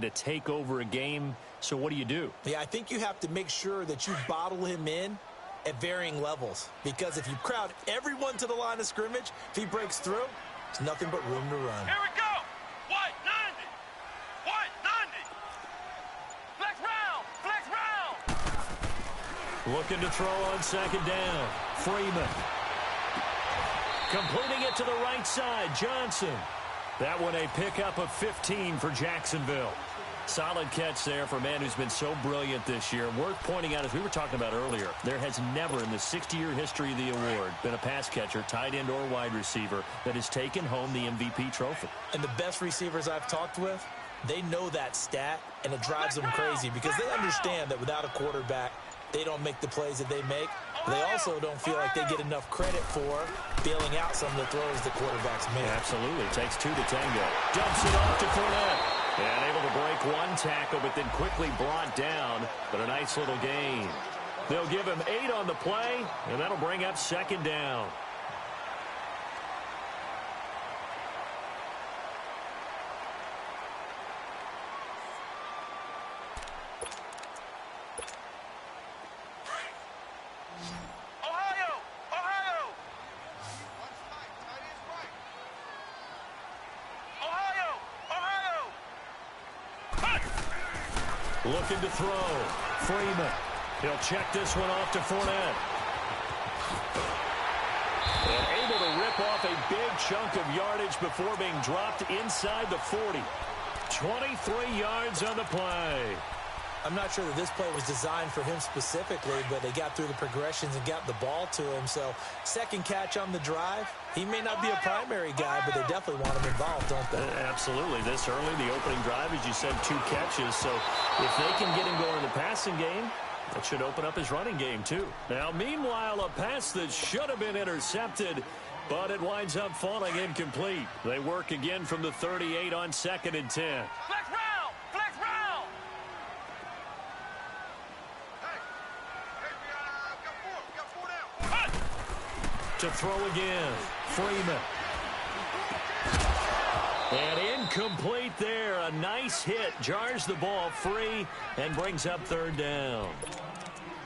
to take over a game. So what do you do? Yeah, I think you have to make sure that you bottle him in at varying levels. Because if you crowd everyone to the line of scrimmage, if he breaks through, there's nothing but room to run. Here we go. White 90. White 90. Flex round. Flex round. Looking to throw on second down. Freeman. Completing it to the right side. Johnson. That one a pickup of 15 for Jacksonville. Solid catch there for a man who's been so brilliant this year. Worth pointing out, as we were talking about earlier, there has never in the 60-year history of the award been a pass catcher, tight end or wide receiver, that has taken home the MVP trophy. And the best receivers I've talked with, they know that stat, and it drives them crazy because they understand that without a quarterback, they don't make the plays that they make. They also don't feel like they get enough credit for bailing out some of the throws the quarterbacks make. Absolutely. Takes two to tango. Dumps it off to Fournette. And able to break one tackle, but then quickly brought down. But a nice little gain. They'll give him 8 on the play, and that'll bring up second down. Looking to throw. Freeman. He'll check this one off to Fournette. And able to rip off a big chunk of yardage before being dropped inside the 40. 23 yards on the play. I'm not sure that this play was designed for him specifically, but they got through the progressions and got the ball to him. So second catch on the drive. He may not be a primary guy, but they definitely want him involved, don't they? Absolutely. This early, the opening drive, as you said, 2 catches. So if they can get him going in the passing game, that should open up his running game too. Now, meanwhile, a pass that should have been intercepted, but it winds up falling incomplete. They work again from the 38 on 2nd and 10. Flex round. Flex round. We got four down. To throw again. Freeman. And incomplete there. A nice hit. Jars the ball free and brings up 3rd down.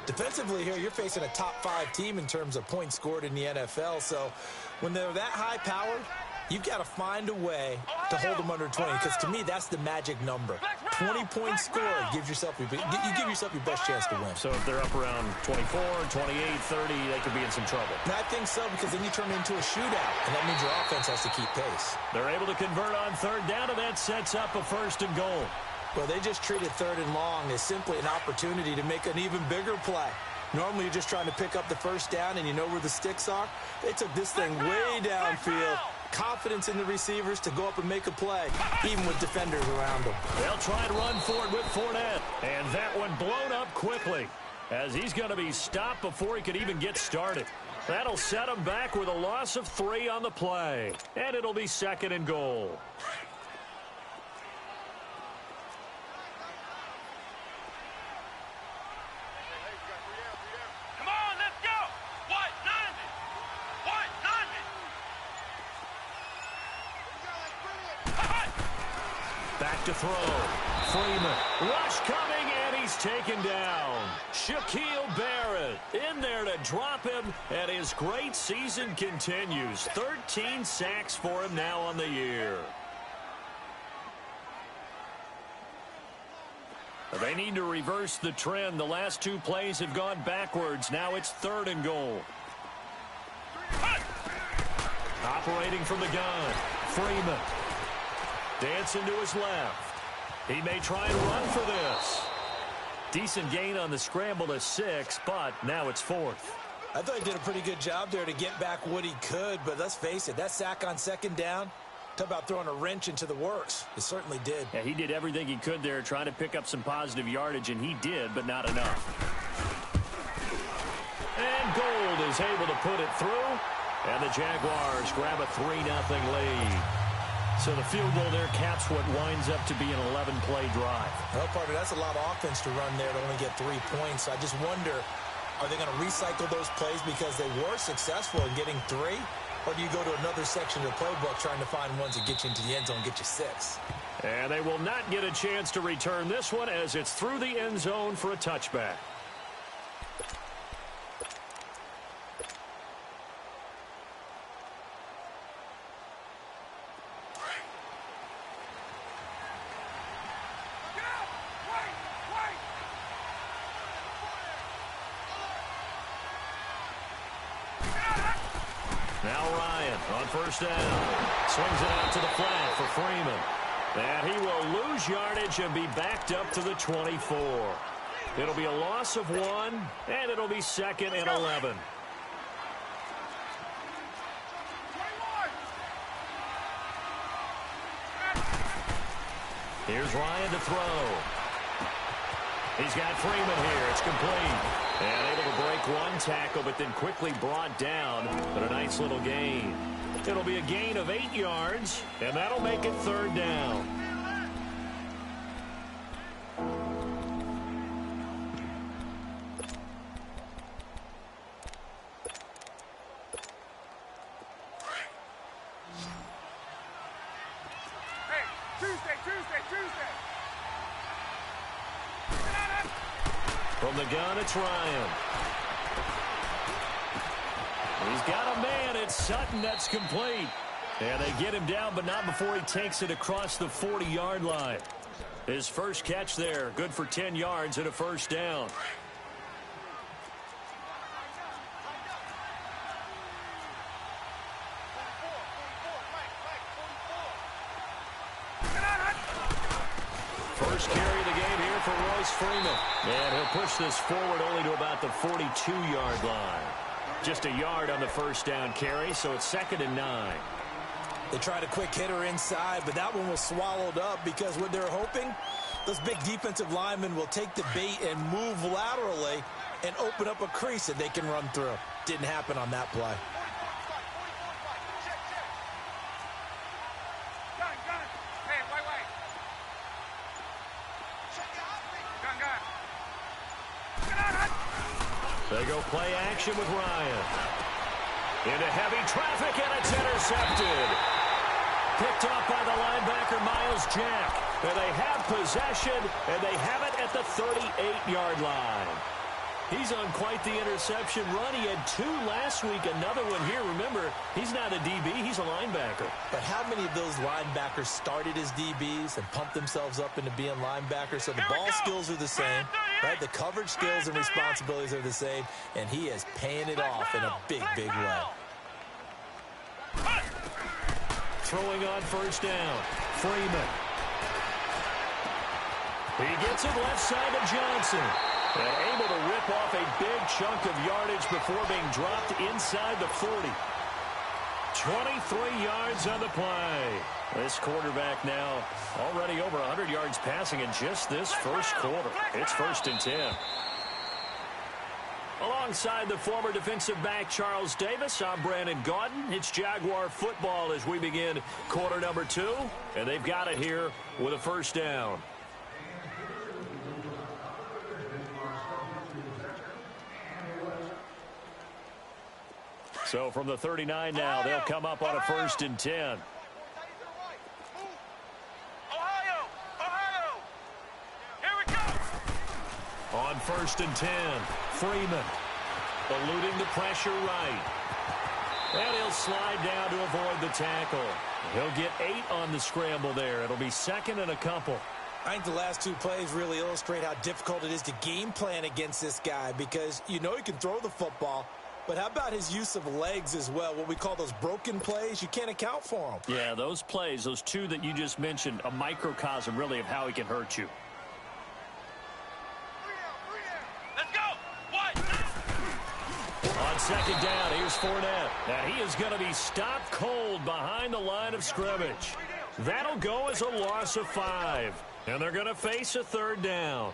Defensively here, you're facing a top 5 team in terms of points scored in the NFL. So when they're that high-powered, you've got to find a way to hold them under 20, because to me, that's the magic number. 20 points scored gives yourself you give yourself your best chance to win. So if they're up around 24, 28, 30, they could be in some trouble. And I think so, because then you turn it into a shootout, and that means your offense has to keep pace. They're able to convert on 3rd down, and that sets up a 1st and goal. Well, they just treated 3rd and long as simply an opportunity to make an even bigger play. Normally, you're just trying to pick up the 1st down, and you know where the sticks are. They took this thing way downfield. Confidence in the receivers to go up and make a play, even with defenders around them. They'll try and run for it with Fournette. And that one blown up quickly, as he's going to be stopped before he could even get started. That'll set him back with a loss of 3 on the play. And it'll be 2nd and goal. Back to throw. Freeman. Rush coming, and he's taken down. Shaquille Barrett in there to drop him, and his great season continues. 13 sacks for him now on the year. They need to reverse the trend. The last 2 plays have gone backwards. Now it's 3rd and goal. Operating from the gun. Freeman. Dancing to his left. He may try and run for this. Decent gain on the scramble to 6, but now it's 4th. I thought he did a pretty good job there to get back what he could, but let's face it, that sack on 2nd down, talk about throwing a wrench into the works. It certainly did. Yeah, he did everything he could there, trying to pick up some positive yardage, and he did, but not enough. And Gold is able to put it through, and the Jaguars grab a 3-0 lead. So the field goal there caps what winds up to be an 11-play drive. Well, partner, that's a lot of offense to run there to only get 3 points. So I just wonder, are they going to recycle those plays because they were successful in getting 3? Or do you go to another section of the playbook trying to find ones that get you into the end zone and get you 6? And they will not get a chance to return this one as it's through the end zone for a touchback. Now Ryan on first down. Swings it out to the flat for Freeman. And he will lose yardage and be backed up to the 24. It'll be a loss of 1, and it'll be 2nd and 11. Here's Ryan to throw. He's got Freeman here. It's complete. And able to break one tackle, but then quickly brought down. But a nice little gain. It'll be a gain of 8 yards, and that'll make it 3rd down. From the gun, it's Ryan. He's got a man. It's Sutton. That's complete. And they get him down, but not before he takes it across the 40-yard line. His first catch there, good for 10 yards and a 1st down. First carry of the game here for Royce Freeman. And he'll push this forward only to about the 42-yard line. Just a yard on the 1st down carry, so it's 2nd and 9. They tried a quick hitter inside, but that one was swallowed up because what they're hoping, those big defensive linemen will take the bait and move laterally and open up a crease that they can run through. Didn't happen on that play. They go play action with Ryan. Into heavy traffic, and it's intercepted. Picked off by the linebacker, Miles Jack. And they have possession, and they have it at the 38-yard line. He's on quite the interception run. He had 2 last week, another one here. Remember, he's not a DB, he's a linebacker. But how many of those linebackers started as DBs and pumped themselves up into being linebackers? So the ball skills are the same, right? The coverage skills and responsibilities are the same, and he is paying it off in a big, big way. Throwing on 1st down, Freeman. He gets it left side to Johnson. And able to rip off a big chunk of yardage before being dropped inside the 40. 23 yards on the play. This quarterback now already over 100 yards passing in just this first quarter. It's 1st and 10. Alongside the former defensive back Charles Davis, I'm Brandon Gaudin. It's Jaguar football as we begin quarter number 2. And they've got it here with a 1st down. So from the 39 now, they'll come up on a 1st and 10. Here we go. On 1st and 10, Freeman eluding the pressure right. And he'll slide down to avoid the tackle. He'll get 8 on the scramble there. It'll be 2nd and a couple. I think the last 2 plays really illustrate how difficult it is to game plan against this guy because you know he can throw the football. But how about his use of legs as well? What we call those broken plays, you can't account for them. Yeah, those plays, those 2 that you just mentioned, a microcosm really of how he can hurt you. Let's go. What? On 2nd down, here's Fournette. And he is going to be stopped cold behind the line of scrimmage. That'll go as a loss of 5. And they're going to face a 3rd down.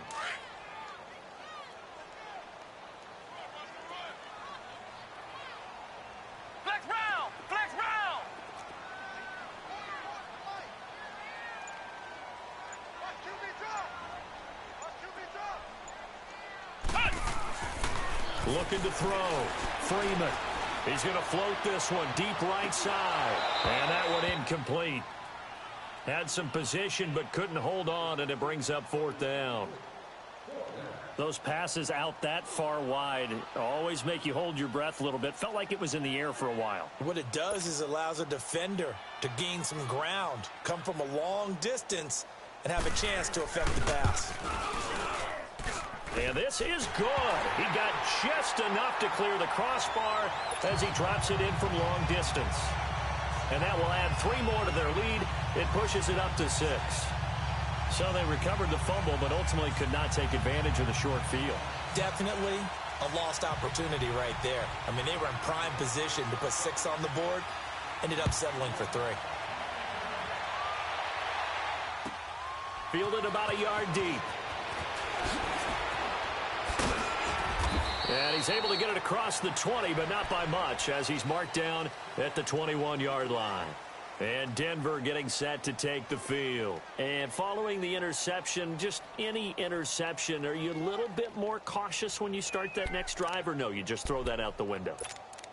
Looking to throw. Freeman. He's going to float this one deep right side. And that one incomplete. Had some position but couldn't hold on, and it brings up 4th down. Those passes out that far wide always make you hold your breath a little bit. Felt like it was in the air for a while. What it does is allows a defender to gain some ground, come from a long distance, and have a chance to affect the pass. And this is good. He got just enough to clear the crossbar as he drops it in from long distance. And that will add 3 more to their lead. It pushes it up to 6. So they recovered the fumble, but ultimately could not take advantage of the short field. Definitely a lost opportunity right there. I mean, they were in prime position to put 6 on the board. Ended up settling for 3. Fielded about a yard deep. And he's able to get it across the 20, but not by much, as he's marked down at the 21-yard line. And Denver getting set to take the field. And following the interception, just any interception, are you a little bit more cautious when you start that next drive, or no, you just throw that out the window?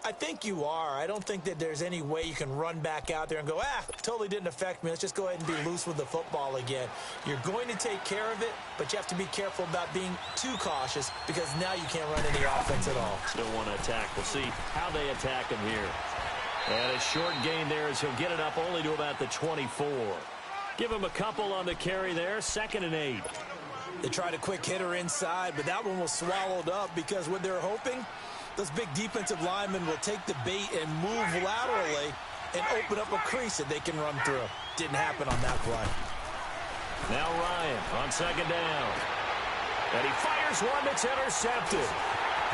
I think you are. I don't think that there's any way you can run back out there and go, totally didn't affect me. Let's just go ahead and be loose with the football again. You're going to take care of it, but you have to be careful about being too cautious because now you can't run any offense at all. Still want to attack. We'll see how they attack him here. And a short gain there as he'll get it up only to about the 24. Give him a couple on the carry there. 2nd and 8. They tried a quick hitter inside, but that one was swallowed up because what they're hoping, those big defensive linemen will take the bait and move laterally and open up a crease that they can run through. Didn't happen on that play. Now Ryan on 2nd down. And he fires one that's intercepted.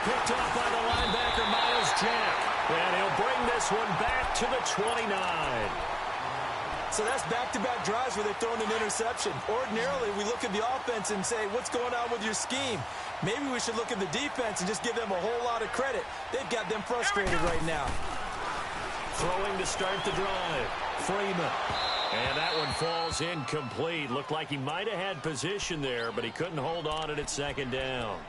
Picked off by the linebacker, Miles Jack. And he'll bring this one back to the 29. So that's back-to-back drives where they've thrown an interception. Ordinarily, we look at the offense and say, what's going on with your scheme? Maybe we should look at the defense and just give them a whole lot of credit. They've got them frustrated right now. Throwing to start the drive. Freeman. And that one falls incomplete. Looked like he might have had position there, but he couldn't hold on it at 2nd down.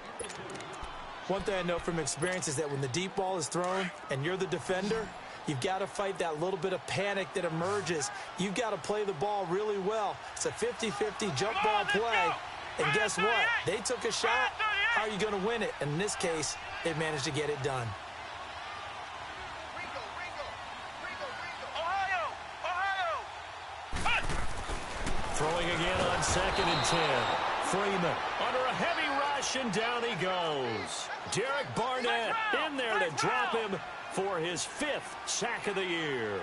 One thing I know from experience is that when the deep ball is thrown and you're the defender, you've got to fight that little bit of panic that emerges. You've got to play the ball really well. It's a 50-50 jump ball play. And guess what? They took a shot. How are you going to win it? And in this case, they managed to get it done. Throwing again on 2nd and 10. Freeman under a heavy rush, and down he goes. Derek Barnett in there to drop him for his 5th sack of the year.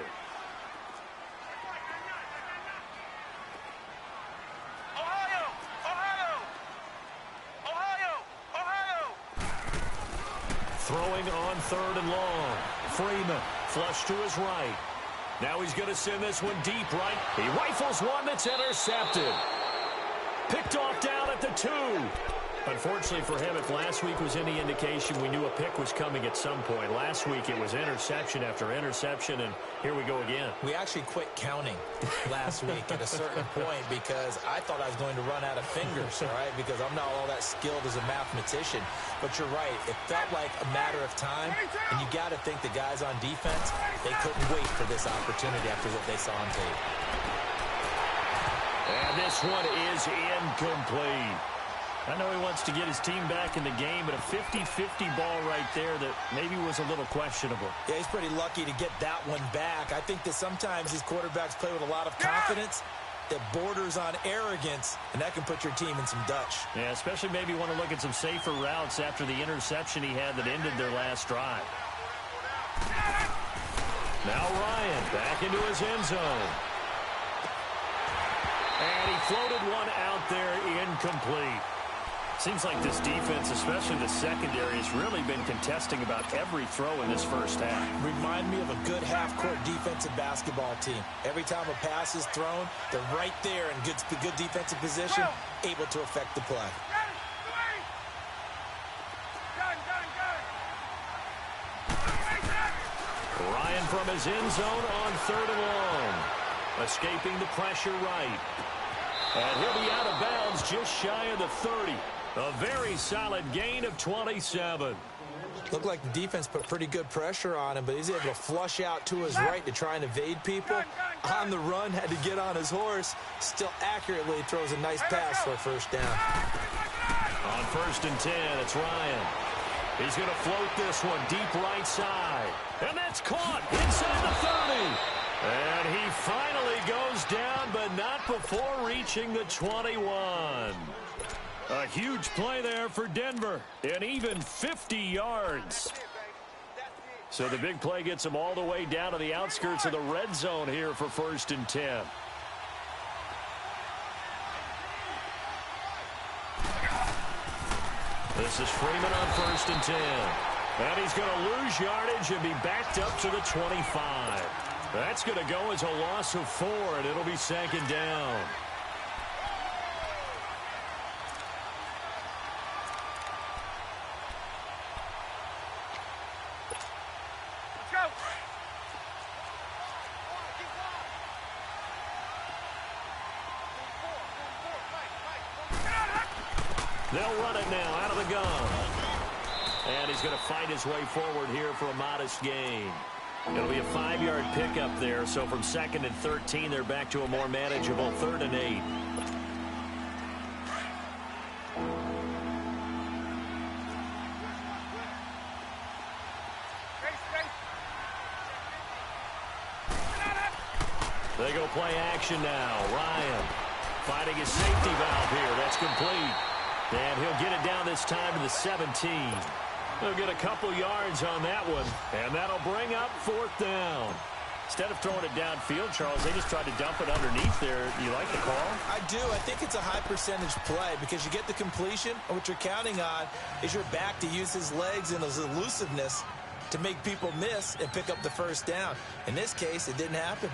Throwing on 3rd and long. Freeman flush to his right. Now he's going to send this one deep right. He rifles one that's intercepted. Picked off down at the 2. Unfortunately for him, if last week was any indication, we knew a pick was coming at some point. Last week it was interception after interception, and here we go again. We actually quit counting last week at a certain point because I thought I was going to run out of fingers, all right, because I'm not all that skilled as a mathematician. But you're right. It felt like a matter of time, and you got to think the guys on defense, they couldn't wait for this opportunity after what they saw on tape. And this one is incomplete. I know he wants to get his team back in the game, but a 50-50 ball right there that maybe was a little questionable. Yeah, he's pretty lucky to get that one back. I think that sometimes these quarterbacks play with a lot of confidence that borders on arrogance, and that can put your team in some Dutch. Yeah, especially maybe want to look at some safer routes after the interception he had that ended their last drive. Now Ryan back into his end zone. And he floated one out there incomplete. Seems like this defense, especially the secondary, has really been contesting about every throw in this first half. Remind me of a good half-court defensive basketball team. Every time a pass is thrown, they're right there in good defensive position, able to affect the play. Ryan from his end zone on 3rd and long. Escaping the pressure right. And he'll be out of bounds just shy of the 30. A very solid gain of 27. Looked like the defense put pretty good pressure on him, but he's able to flush out to his right to try and evade people. On the run, had to get on his horse. Still accurately throws a nice pass for a first down. On 1st and 10, it's Ryan. He's going to float this one deep right side. And that's caught inside the 30. And he finally goes down, but not before reaching the 21. A huge play there for Denver, and even 50 yards. So the big play gets him all the way down to the outskirts of the red zone here for 1st and 10. This is Freeman on 1st and 10. And he's going to lose yardage and be backed up to the 25. That's going to go as a loss of 4, and it'll be 2nd down. They'll run it now out of the gun. And he's going to fight his way forward here for a modest gain. It'll be a 5-yard pickup there. So from 2nd and 13, they're back to a more manageable 3rd and 8. They go play action now. Ryan fighting his safety valve here. That's complete. And he'll get it down this time to the 17. He'll get a couple yards on that one, and that'll bring up 4th down. Instead of throwing it downfield, Charles, they just tried to dump it underneath there. You like the call? I do. I think it's a high-percentage play because you get the completion, and what you're counting on is your back to use his legs and his elusiveness to make people miss and pick up the 1st down. In this case, it didn't happen.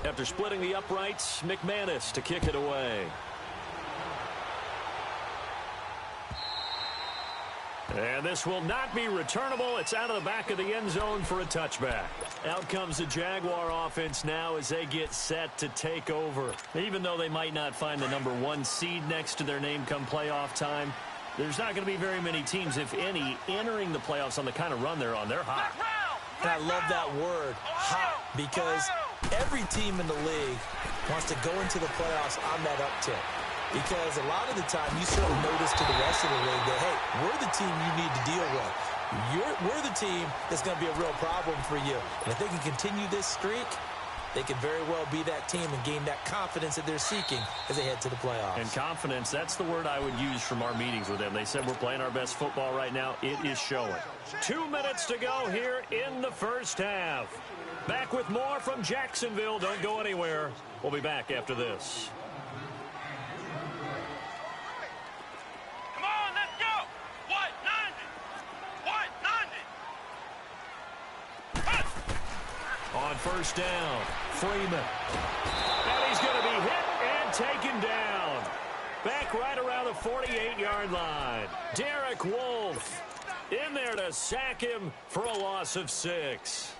After splitting the uprights, McManus to kick it away. And this will not be returnable. It's out of the back of the end zone for a touchback. Out comes the Jaguar offense now as they get set to take over. Even though they might not find the number 1 seed next to their name come playoff time, there's not going to be very many teams, if any, entering the playoffs on the kind of run they're on. They're hot. And I love that word, hot, because every team in the league wants to go into the playoffs on that uptick. Because a lot of the time you sort of notice to the rest of the league that, hey, we're the team you need to deal with. We're the team that's going to be a real problem for you. And if they can continue this streak, they could very well be that team and gain that confidence that they're seeking as they head to the playoffs. And confidence, that's the word I would use from our meetings with them. They said we're playing our best football right now. It is showing. 2 minutes to go here in the first half. Back with more from Jacksonville. Don't go anywhere. We'll be back after this. Come on, let's go. What? 90. On 1st down, Freeman. And he's going to be hit and taken down. Back right around the 48-yard line. Derek Wolfe in there to sack him for a loss of 6.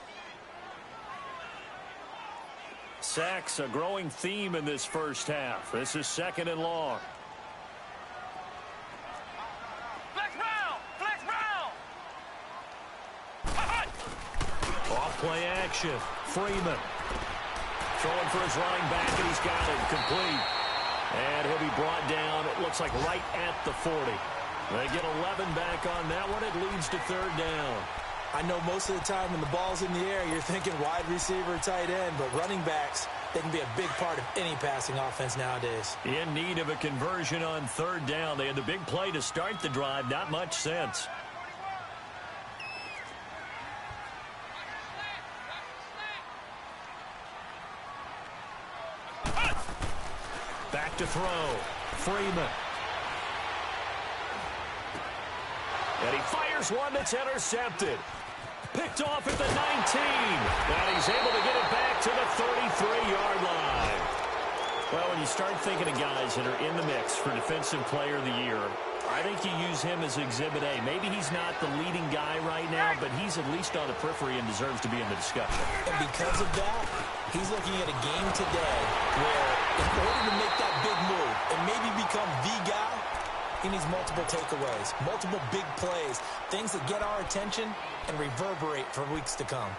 Sacks, a growing theme in this first half. This is 2nd and long. Flex round. Off play action. Freeman throwing for his running back, and he's got it complete. And he'll be brought down, it looks like right at the 40. They get 11 back on that one. It leads to 3rd down. I know most of the time when the ball's in the air, you're thinking wide receiver, tight end, but running backs, they can be a big part of any passing offense nowadays. In need of a conversion on 3rd down. They had the big play to start the drive. Not much sense. Back to throw. Freeman. And he fires one that's intercepted. Picked off at the 19. And he's able to get it back to the 33-yard line. Well, when you start thinking of guys that are in the mix for Defensive Player of the Year, I think you use him as Exhibit A. Maybe he's not the leading guy right now, but he's at least on the periphery and deserves to be in the discussion. And because of that, he's looking at a game today where in order to make that big move and maybe become the guy, he needs multiple takeaways, multiple big plays, things that get our attention and reverberate for weeks to come.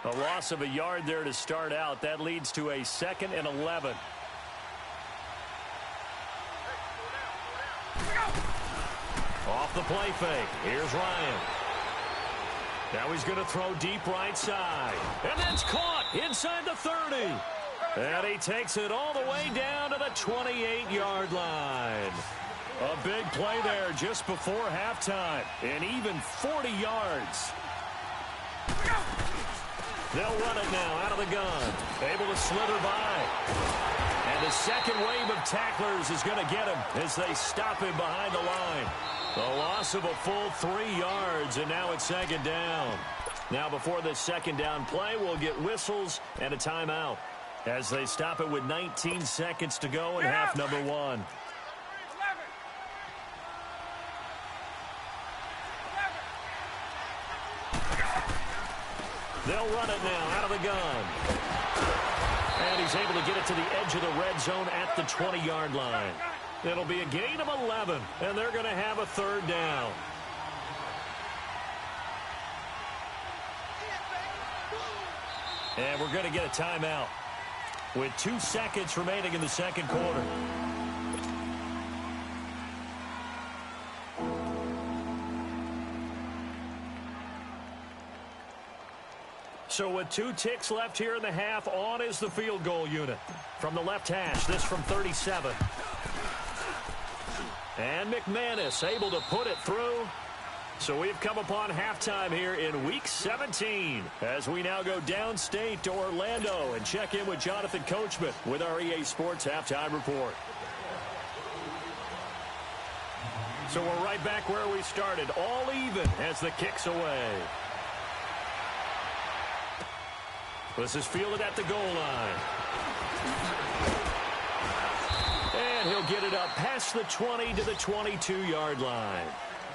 A loss of a yard there to start out. That leads to a 2nd and 11. Off the play fake. Here's Ryan. Now he's going to throw deep right side. And that's caught inside the 30. And he takes it all the way down to the 28-yard line. A big play there just before halftime. And even 40 yards. They'll run it now out of the gun. Able to slither by. And the second wave of tacklers is going to get him as they stop him behind the line. A loss of a full 3 yards, and now it's 2nd down. Now before this 2nd down play, we'll get whistles and a timeout as they stop it with 19 seconds to go in half number 1. They'll run it now out of the gun. And he's able to get it to the edge of the red zone at the 20-yard line. It'll be a gain of 11, and they're going to have a 3rd down. And we're going to get a timeout with 2 seconds remaining in the 2nd quarter. So with 2 ticks left here in the half, on is the field goal unit. From the left hash, this from 37. And McManus able to put it through. So we've come upon halftime here in Week 17 as we now go downstate to Orlando and check in with Jonathan Coachman with our EA Sports Halftime Report. So we're right back where we started, all even as the kick's away. This is fielded at the goal line. And he'll get it up past the 20 to the 22-yard line.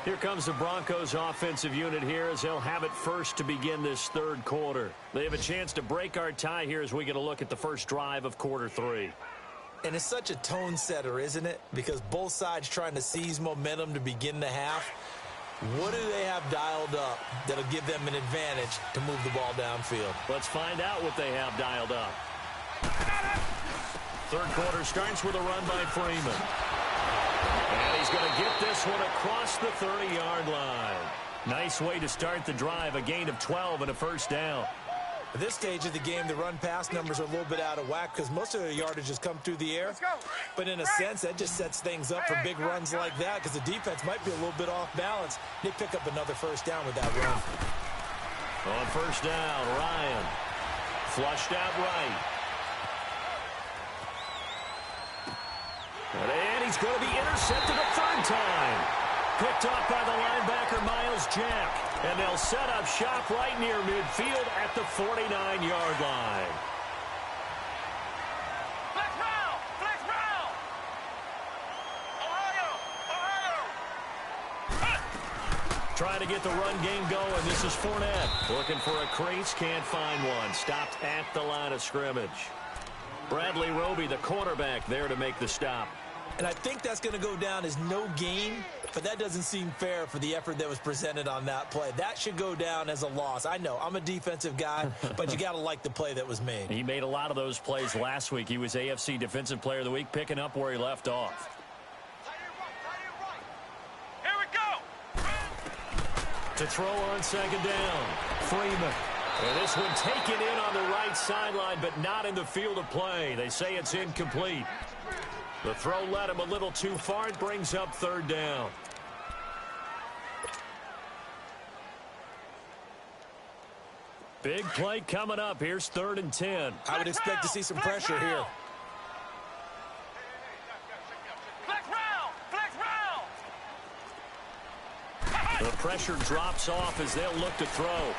Here comes the Broncos offensive unit here as they'll have it first to begin this 3rd quarter. They have a chance to break our tie here as we get a look at the first drive of quarter 3. And it's such a tone setter, isn't it? Because both sides trying to seize momentum to begin the half. What do they have dialed up that'll give them an advantage to move the ball downfield? Let's find out what they have dialed up. 3rd quarter starts with a run by Freeman. And he's going to get this one across the 30-yard line. Nice way to start the drive, a gain of 12 and a 1st down. At this stage of the game, the run-pass numbers are a little bit out of whack because most of the yardage has come through the air. But in a sense, that just sets things up for big runs like that because the defense might be a little bit off balance. They pick up another 1st down with that run. On 1st down, Ryan flushed out right. And he's going to be intercepted a 3rd time. Picked off by the linebacker, Miles Jack. And they'll set up shop right near midfield at the 49-yard line. Flex round! Flex round! Ohio! Trying to get the run game going. This is Fournette. Looking for a crease, can't find one. Stopped at the line of scrimmage. Bradley Roby, the cornerback, there to make the stop. And I think that's going to go down as no gain, but that doesn't seem fair for the effort that was presented on that play. That should go down as a loss. I know, I'm a defensive guy, but you got to like the play that was made. He made a lot of those plays last week. He was AFC Defensive Player of the Week, picking up where he left off. Here we go! To throw on 2nd down, Freeman. And this one taken in on the right sideline, but not in the field of play. They say it's incomplete. The throw led him a little too far. It brings up 3rd down. Big play coming up. Here's 3rd and 10. I would expect to see some pressure here. Flex round! Flex round! The pressure drops off as they'll look to throw.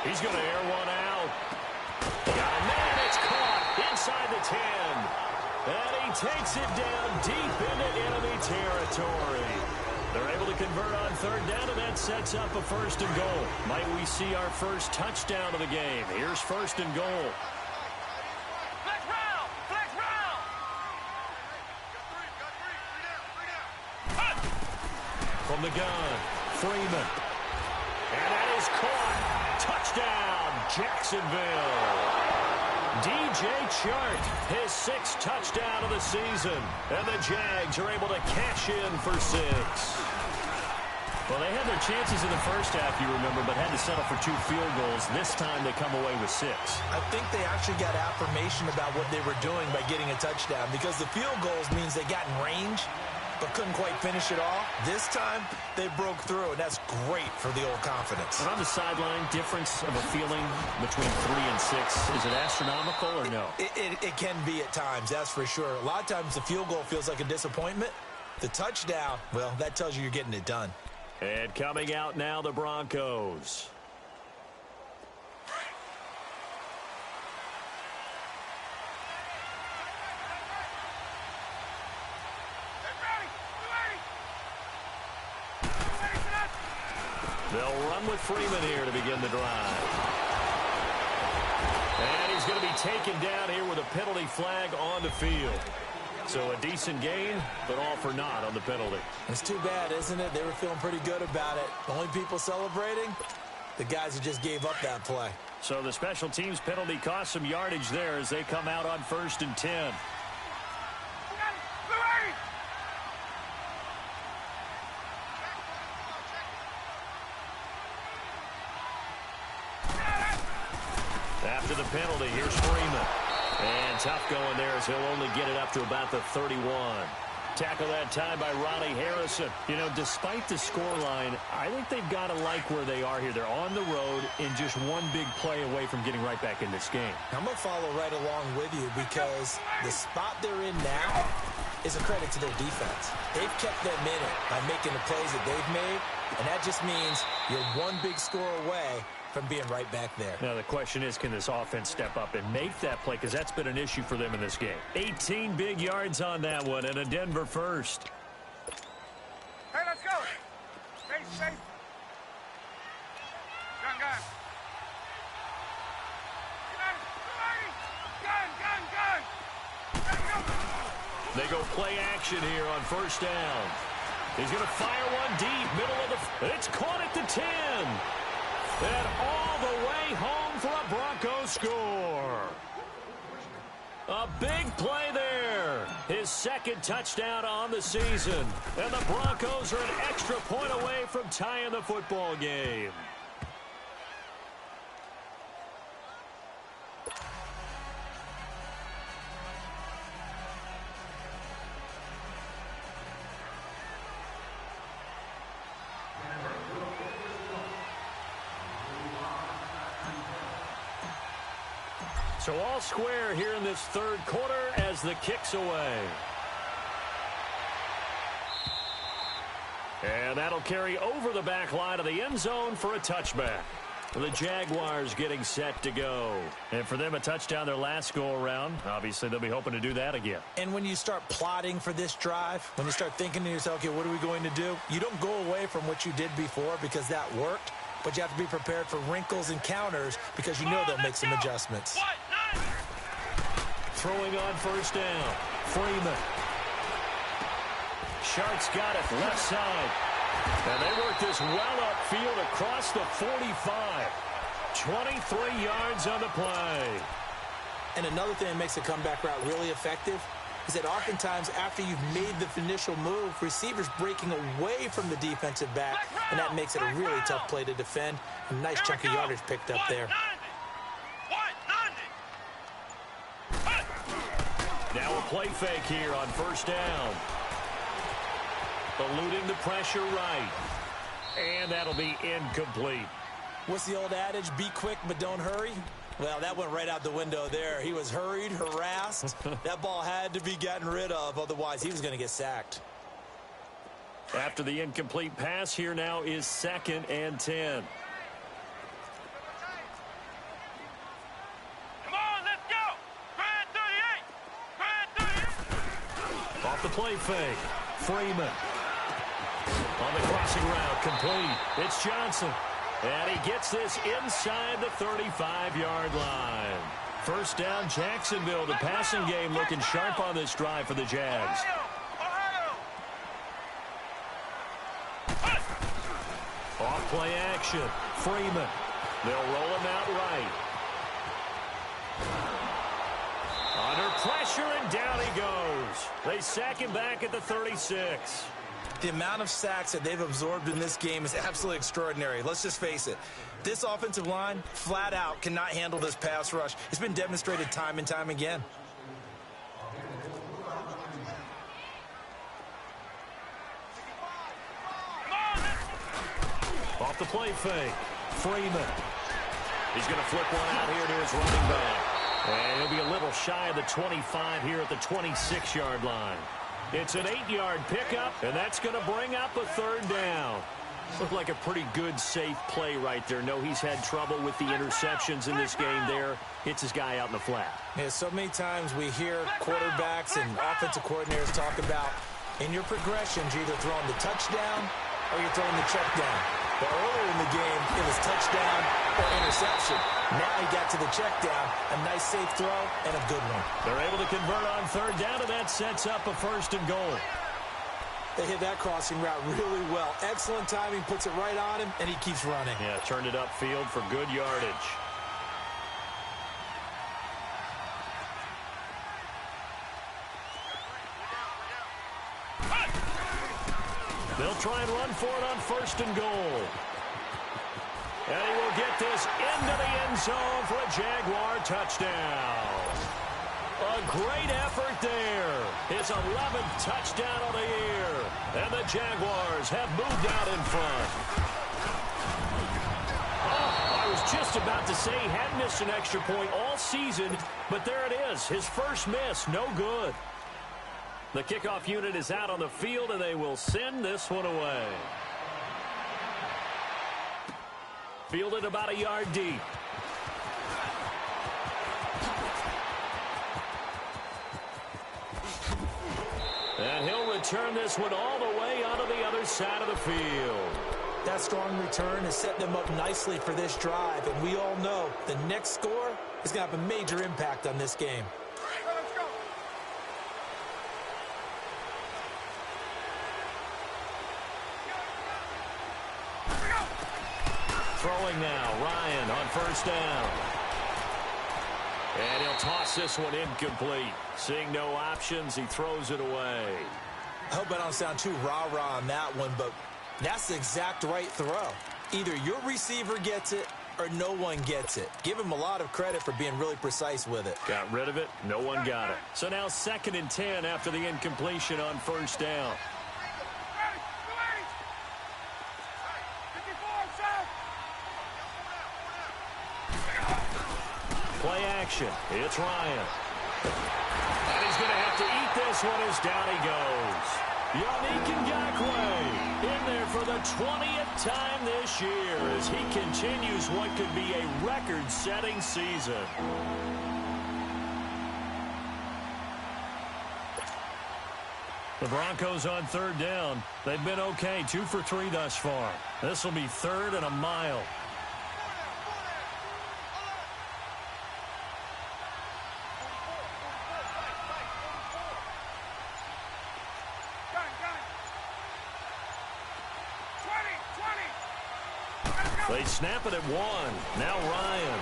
He's going to air one out. Got a man. It's caught inside the 10. And he takes it down deep into enemy territory. They're able to convert on third down, and that sets up a first and goal. Might we see our first touchdown of the game? Here's first and goal. Flex round! Flex round! From the gun, Freeman. And that is caught. Touchdown, Jacksonville. DJ Chark, his 6th touchdown of the season. And the Jags are able to cash in for 6. Well, they had their chances in the first half, you remember, but had to settle for 2 field goals. This time they come away with 6. I think they actually got affirmation about what they were doing by getting a touchdown, because the field goals means they got in range but couldn't quite finish it all. This time, they broke through, and that's great for the old confidence. And on the sideline, difference of a feeling between 3 and 6, is it astronomical or no? It can be at times, that's for sure. A lot of times the field goal feels like a disappointment. The touchdown, well, that tells you you're getting it done. And coming out now, the Broncos. They'll run with Freeman here to begin the drive. And he's going to be taken down here with a penalty flag on the field. So a decent gain, but all for naught on the penalty. It's too bad, isn't it? They were feeling pretty good about it. The only people celebrating, the guys who just gave up that play. So the special teams penalty cost some yardage there as they come out on 1st and 10. After the penalty, here's Freeman. And tough going there as he'll only get it up to about the 31. Tackle that time by Ronnie Harrison. You know, despite the scoreline, I think they've got to like where they are here. They're on the road and just one big play away from getting right back in this game. I'm going to follow right along with you because the spot they're in now is a credit to their defense. They've kept them in it by making the plays that they've made, and that just means you're one big score away from being right back there. Now the question is, can this offense step up and make that play? Because that's been an issue for them in this game. 18 big yards on that one, and a Denver first. Hey, let's go. Stay safe. Gun. Gun. They go play action here on 1st down. He's going to fire one deep, middle of the... It's caught at the 10. And all the way home for a Broncos score. A big play there. His 2nd touchdown on the season. And the Broncos are an extra point away from tying the football game. So all square here in this 3rd quarter as the kick's away. And that'll carry over the back line of the end zone for a touchback. The Jaguars getting set to go. And for them, a touchdown their last go-around. Obviously, they'll be hoping to do that again. And when you start plotting for this drive, when you start thinking to yourself, okay, what are we going to do? You don't go away from what you did before because that worked. But you have to be prepared for wrinkles and counters because you know they'll make some adjustments. Throwing on 1st down. Freeman. Shark's got it left side. And they work this well upfield across the 45. 23 yards on the play. And another thing that makes the comeback route really effective is that oftentimes after you've made the initial move, receivers breaking away from the defensive back, and that makes it a really tough play to defend. A nice chunk of yardage picked up there. Now a play fake here on 1st down. Eluding the pressure right. And that'll be incomplete. What's the old adage? Be quick, but don't hurry. Well, that went right out the window there. He was hurried, harassed. That ball had to be gotten rid of, otherwise he was going to get sacked. After the incomplete pass, here now is 2nd and 10. Come on, let's go. Grand 38. Off the play fake. Freeman. On the crossing route, complete. It's Johnson. And he gets this inside the 35-yard line. First down, Jacksonville. The passing game looking sharp on this drive for the Jags. Off play action. Freeman. They'll roll him out right. Under pressure, and down he goes. They sack him back at the 36. The amount of sacks that they've absorbed in this game is absolutely extraordinary. Let's just face it. This offensive line, flat out, cannot handle this pass rush. It's been demonstrated time and time again. Off the play fake. Freeman. He's going to flip one out here to his running back. And he'll be a little shy of the 25 here at the 26-yard line. It's an 8-yard pickup, and that's going to bring up a 3rd down. Looked like a pretty good, safe play right there. No, he's had trouble with the interceptions in this game there. Hits his guy out in the flat. Yeah, so many times we hear quarterbacks and offensive coordinators talk about, in your progressions, you're either throwing the touchdown or you're throwing the check down. But earlier in the game, it was touchdown or interception. Now he got to the check down, a nice safe throw, and a good one. They're able to convert on 3rd down, and that sets up a 1st and goal. They hit that crossing route really well. Excellent timing, puts it right on him, and he keeps running. Yeah, turned it upfield for good yardage. They'll try and run for it on 1st and goal. And he will get this into the end zone for a Jaguar touchdown. A great effort there. His 11th touchdown of the year. And the Jaguars have moved out in front. Oh, I was just about to say he hadn't missed an extra point all season, but there it is. His first miss, no good. The kickoff unit is out on the field, and they will send this one away. Fielded about a yard deep. And he'll return this one all the way onto the other side of the field. That strong return has set them up nicely for this drive, and we all know the next score is going to have a major impact on this game. Let's go. Throwing now, Ryan on 1st down. And he'll toss this one incomplete. Seeing no options, he throws it away. I hope I don't sound too rah-rah on that one, but that's the exact right throw. Either your receiver gets it or no one gets it. Give him a lot of credit for being really precise with it. Got rid of it. No one got it. So now 2nd and 10 after the incompletion on 1st down. Play action. It's Ryan. And he's going to have to eat this one as down he goes. Yannick Ngakoue in there for the 20th time this year as he continues what could be a record-setting season. The Broncos on 3rd down. They've been okay, 2 for 3 thus far. This will be 3rd and a mile. They snap it at 1. Now Ryan.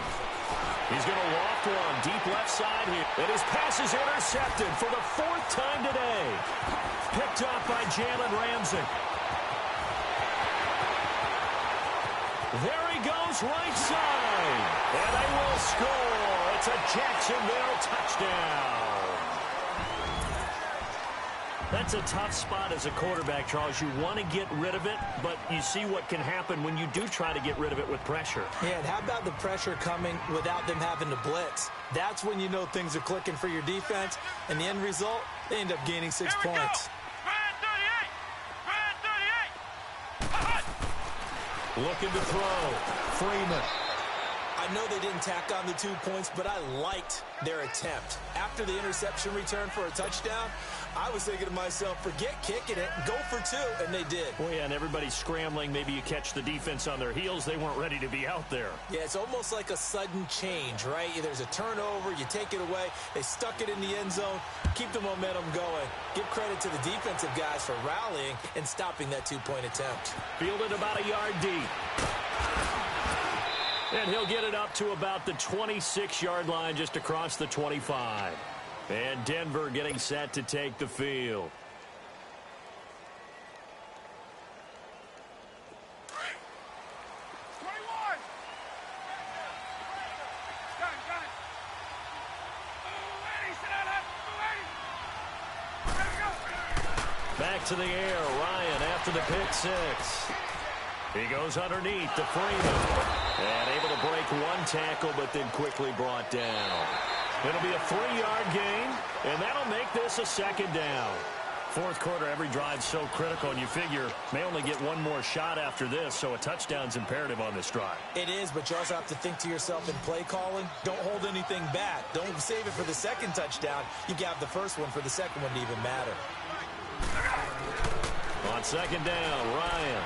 He's going to loft one deep left side here. And his pass is intercepted for the 4th time today. Picked off by Jalen Ramsey. There he goes right side. And they will score. It's a Jacksonville touchdown. That's a tough spot as a quarterback, Charles. You want to get rid of it, but you see what can happen when you do try to get rid of it with pressure. Yeah, and how about the pressure coming without them having to blitz? That's when you know things are clicking for your defense, and the end result, they end up gaining 6 points. Grand 38! Grand Looking to throw. Freeman. I know they didn't tack on the 2 points, but I liked their attempt. After the interception return for a touchdown, I was thinking to myself, forget kicking it, go for 2, and they did. Well, yeah, and everybody's scrambling. Maybe you catch the defense on their heels. They weren't ready to be out there. Yeah, it's almost like a sudden change, right? There's a turnover, you take it away, they stuck it in the end zone, keep the momentum going. Give credit to the defensive guys for rallying and stopping that 2-point attempt. Fielded about a yard deep. And he'll get it up to about the 26-yard line, just across the 25. And Denver getting set to take the field. Back to the air, Ryan after the pick six. He goes underneath to Freeman. And able to break one tackle, but then quickly brought down. It'll be a 3-yard gain, and that'll make this a second down. Fourth quarter, every drive's so critical, and you figure may only get one more shot after this, so a touchdown's imperative on this drive. It is, but you also have to think to yourself in play calling, don't hold anything back. Don't save it for the second touchdown. You got the first one for the second one to even matter. On second down, Ryan.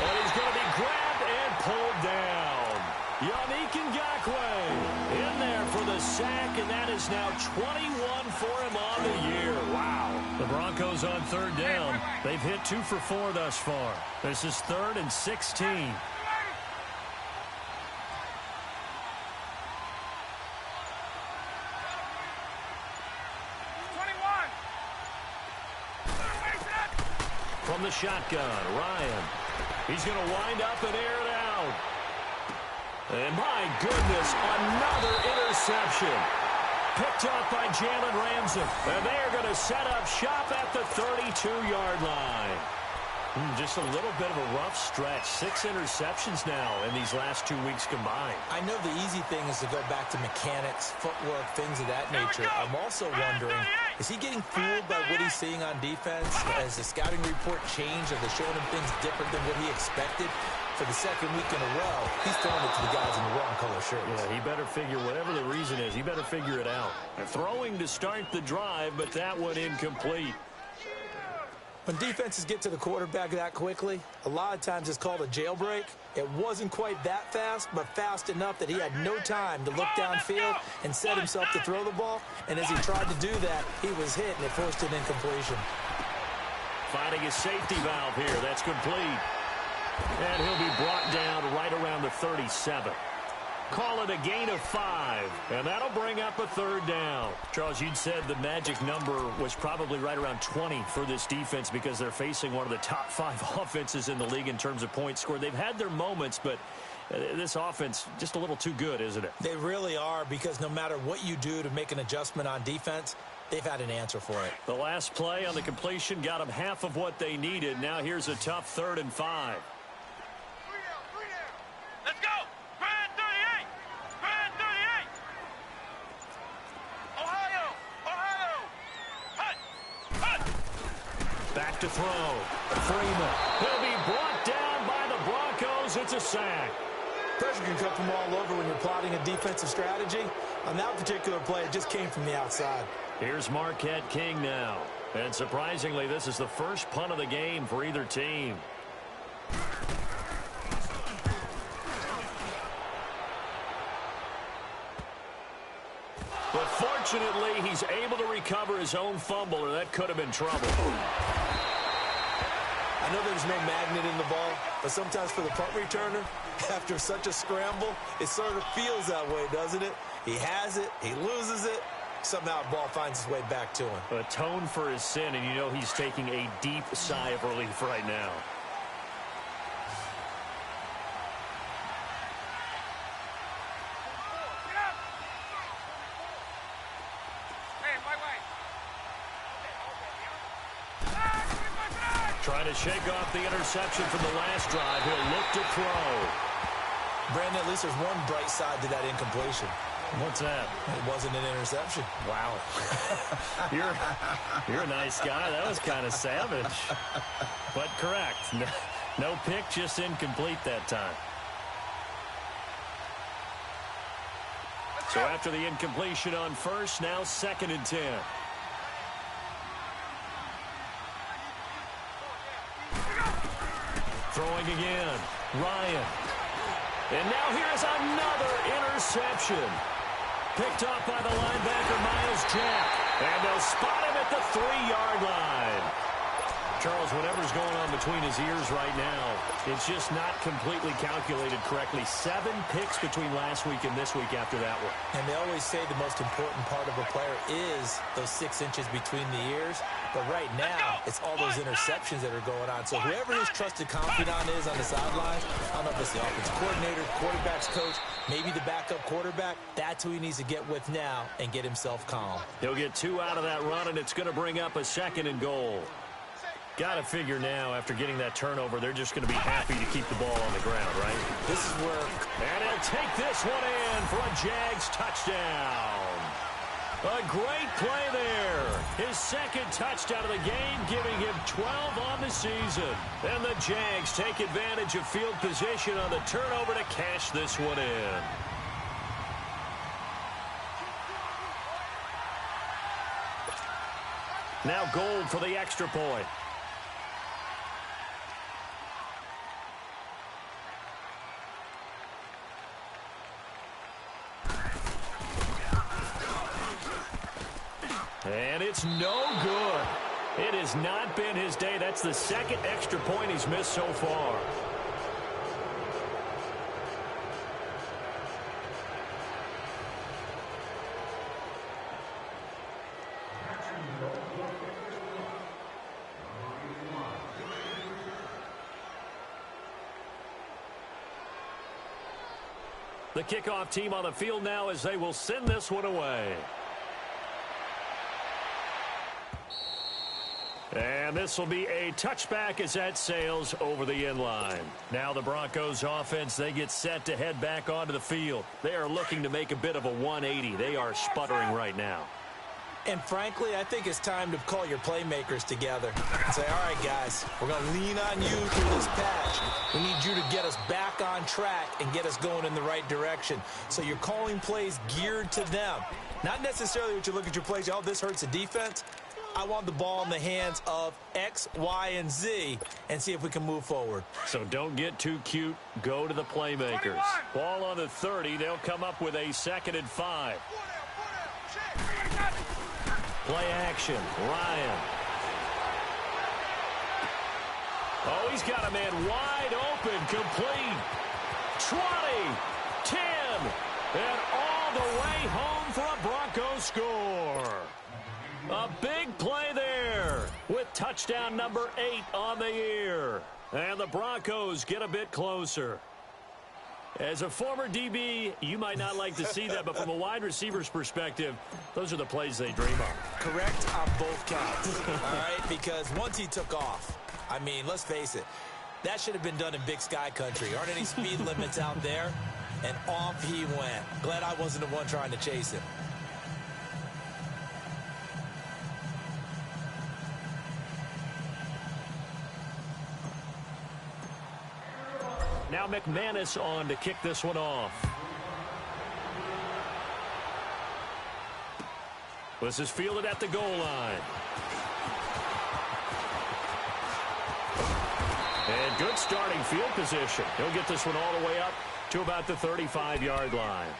And he's going to be grabbed and pulled down. Yannick Ngakoue in there for the sack, and that is now 21 for him on the year. Wow. The Broncos on third down. They've hit 2 for 4 thus far. This is 3rd and 16. From the shotgun, Ryan. He's going to wind up and air it out. And my goodness, another interception. Picked up by Jalen Ramsey. And they are going to set up shop at the 32-yard line. Just a little bit of a rough stretch. 6 interceptions now in these last 2 weeks combined. I know the easy thing is to go back to mechanics, footwork, things of that nature. I'm also wondering, is he getting fooled by what he's seeing on defense? Has the scouting report changed? Are they showing him things different than what he expected? For the second week in a row, he's throwing it to the guys in the wrong color shirts. Yeah, he better figure, whatever the reason is, he better figure it out. Throwing to start the drive, but that one incomplete. When defenses get to the quarterback that quickly, a lot of times it's called a jailbreak. It wasn't quite that fast, but fast enough that he had no time to look downfield and set himself to throw the ball. And as he tried to do that, he was hit, and it forced an incompletion. Finding his safety valve here. That's complete. And he'll be brought down right around the 37. Call it a gain of 5, and that'll bring up a third down. Charles, you'd said the magic number was probably right around 20 for this defense because they're facing one of the top 5 offenses in the league in terms of points scored. They've had their moments, but this offense just a little too good, isn't it? They really are, because no matter what you do to make an adjustment on defense, they've had an answer for it. The last play on the completion got them half of what they needed. Now here's a tough 3rd and 5. Let's go! Grand 38! Grand 38! Ohio! Ohio! Hut! Hut! Back to throw. Freeman. He'll be brought down by the Broncos. It's a sack. Pressure can come from all over when you're plotting a defensive strategy. On that particular play, it just came from the outside. Here's Marquette King now. And surprisingly, this is the first punt of the game for either team. But fortunately, he's able to recover his own fumble, or that could have been trouble. I know there's no magnet in the ball, but sometimes for the punt returner, after such a scramble, it sort of feels that way, doesn't it? He has it, he loses it, somehow the ball finds its way back to him. Atone for his sin, and you know he's taking a deep sigh of relief right now. Trying to shake off the interception from the last drive. He'll look to throw. Brandon, at least there's one bright side to that incompletion. What's that? It wasn't an interception. Wow. You're a nice guy. That was kind of savage. But correct. No pick, just incomplete that time. So after the incompletion on first, now 2nd and 10. Throwing again. Ryan. And now here's another interception. Picked off by the linebacker, Miles Jack. And they'll spot him at the 3-yard line. Charles, whatever's going on between his ears right now, it's just not completely calculated correctly. 7 picks between last week and this week after that one. And they always say the most important part of a player is those 6 inches between the ears. But right now, it's all those interceptions that are going on. So whoever his trusted confidant is on the sideline, I don't know if it's the offense coordinator, quarterback's coach, maybe the backup quarterback, that's who he needs to get with now and get himself calm. He'll get 2 out of that run, and it's going to bring up a 2nd and goal. Got to figure now, after getting that turnover, they're just going to be happy to keep the ball on the ground, right? This is where... And he'll take this one in for a Jags touchdown. A great play there. His 2nd touchdown of the game, giving him 12 on the season. And the Jags take advantage of field position on the turnover to cash this one in. Now Gold for the extra point. And it's no good. It has not been his day. That's the 2nd extra point he's missed so far. The kickoff team on the field now as they will send this one away. And this will be a touchback as that sails over the end line. Now the Broncos offense, they get set to head back onto the field. They are looking to make a bit of a 180. They are sputtering right now. And frankly, I think it's time to call your playmakers together and say, all right, guys, we're going to lean on you through this patch. We need you to get us back on track and get us going in the right direction. So you're calling plays geared to them. Not necessarily what you look at your plays, oh, this hurts the defense. I want the ball in the hands of X, Y, and Z and see if we can move forward. So don't get too cute. Go to the playmakers. Ball on the 30. They'll come up with a 2nd and 5. Play action. Ryan. Oh, he's got a man wide open. Complete. 20. 10. And all the way home for a Broncos score. A big play there with touchdown number 8 on the year. And the Broncos get a bit closer. As a former DB, you might not like to see that, but from a wide receiver's perspective, those are the plays they dream of. Correct on both counts, all right? Because once he took off, I mean, let's face it, that should have been done in Big Sky Country. Aren't any speed limits out there? And off he went. Glad I wasn't the one trying to chase him. Now McManus on to kick this one off. This is fielded at the goal line. And good starting field position. He'll get this one all the way up to about the 35-yard line.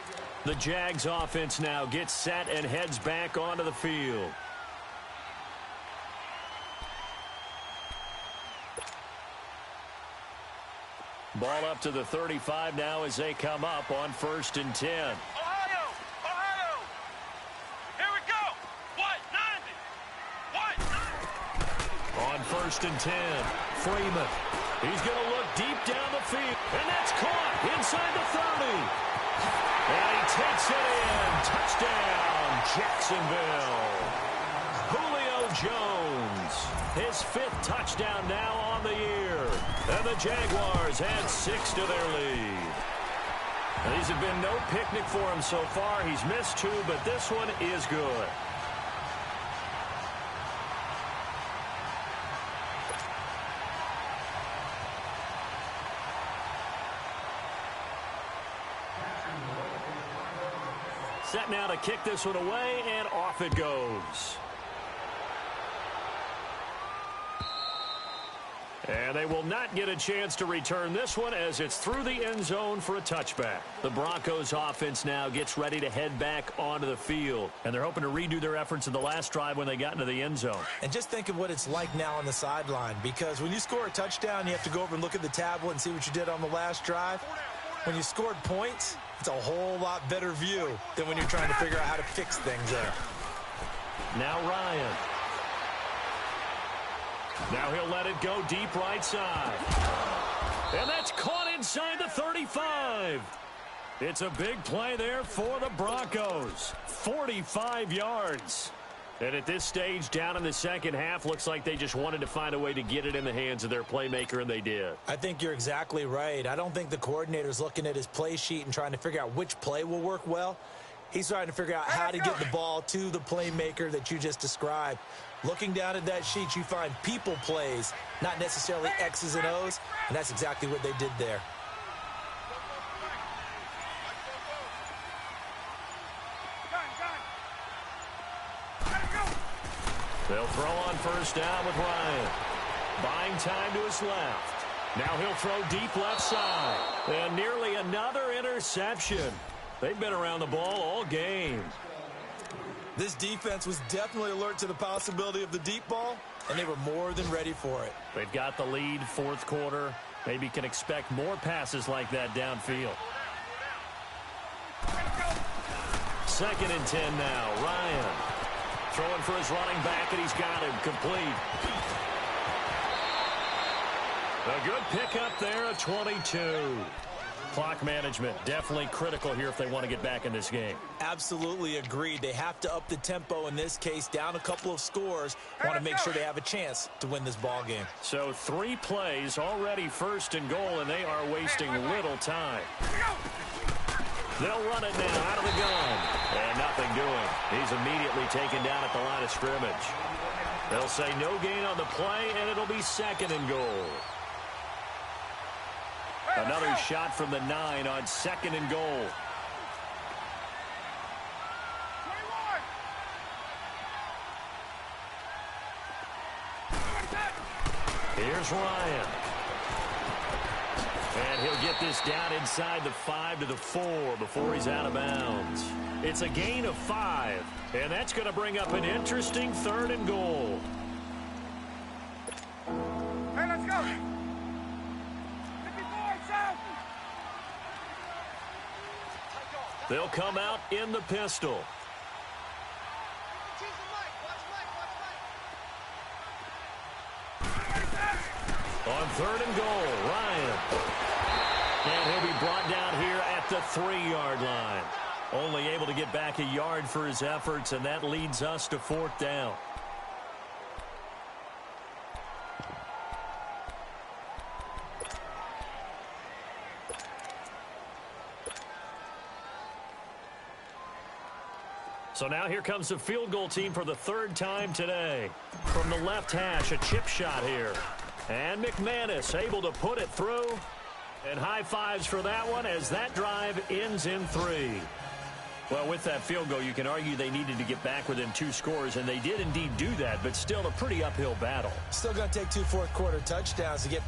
The Jags offense now gets set and heads back onto the field. Ball up to the 35 now as they come up on 1st and 10. Ohio! Ohio! Here we go! What? 90! What? On 1st and 10, Freeman. He's going to look deep down the field. And that's caught inside the 30. And he takes it in. Touchdown, Jacksonville. Julio Jones. His 5th touchdown now on the year. And the Jaguars add 6 to their lead. And these have been no picnic for him so far. He's missed 2, but this one is good. set now to kick this one away, and off it goes. And they will not get a chance to return this one as it's through the end zone for a touchback. The Broncos offense now gets ready to head back onto the field. And they're hoping to redo their efforts in the last drive when they got into the end zone. And just think of what it's like now on the sideline, because when you score a touchdown, you have to go over and look at the tablet and see what you did on the last drive. When you scored points, it's a whole lot better view than when you're trying to figure out how to fix things there. Now Ryan. Now he'll let it go deep right side. And that's caught inside the 35. It's a big play there for the Broncos. 45 yards. And at this stage, down in the second half, looks like they just wanted to find a way to get it in the hands of their playmaker, and they did. I think you're exactly right. I don't think the coordinator's looking at his play sheet and trying to figure out which play will work well. He's trying to figure out how to get the ball to the playmaker that you just described. Looking down at that sheet, you find people plays, not necessarily X's and O's, and that's exactly what they did there. They'll throw on first down with Ryan. Buying time to his left. Now he'll throw deep left side. And nearly another interception. They've been around the ball all game. This defense was definitely alert to the possibility of the deep ball, and they were more than ready for it. They've got the lead, fourth quarter. Maybe can expect more passes like that downfield. 2nd and 10 now. Ryan throwing for his running back, and he's got him complete. A good pickup there at 22. Clock management definitely critical here if they want to get back in this game. Absolutely agreed. They have to up the tempo in this case, down a couple of scores. Want to make sure they have a chance to win this ball game. So 3 plays, already 1st and goal, and they are wasting little time. They'll run it now out of the gun. And nothing doing. He's immediately taken down at the line of scrimmage. They'll say no gain on the play, and it'll be 2nd and goal. Another shot from the 9 on 2nd and goal. Here's Ryan. And he'll get this down inside the 5 to the 4 before he's out of bounds. It's a gain of 5, and that's going to bring up an interesting 3rd and goal. Hey, let's go. They'll come out in the pistol. On 3rd and goal, Ryan. And he'll be brought down here at the 3-yard line. Only able to get back a yard for his efforts, and that leads us to 4th down. So now here comes the field goal team for the 3rd time today. From the left hash, a chip shot here. And McManus able to put it through. And high fives for that one as that drive ends in 3. Well, with that field goal, you can argue they needed to get back within 2 scores, and they did indeed do that, but still a pretty uphill battle. Still going to take 2 fourth-quarter touchdowns to get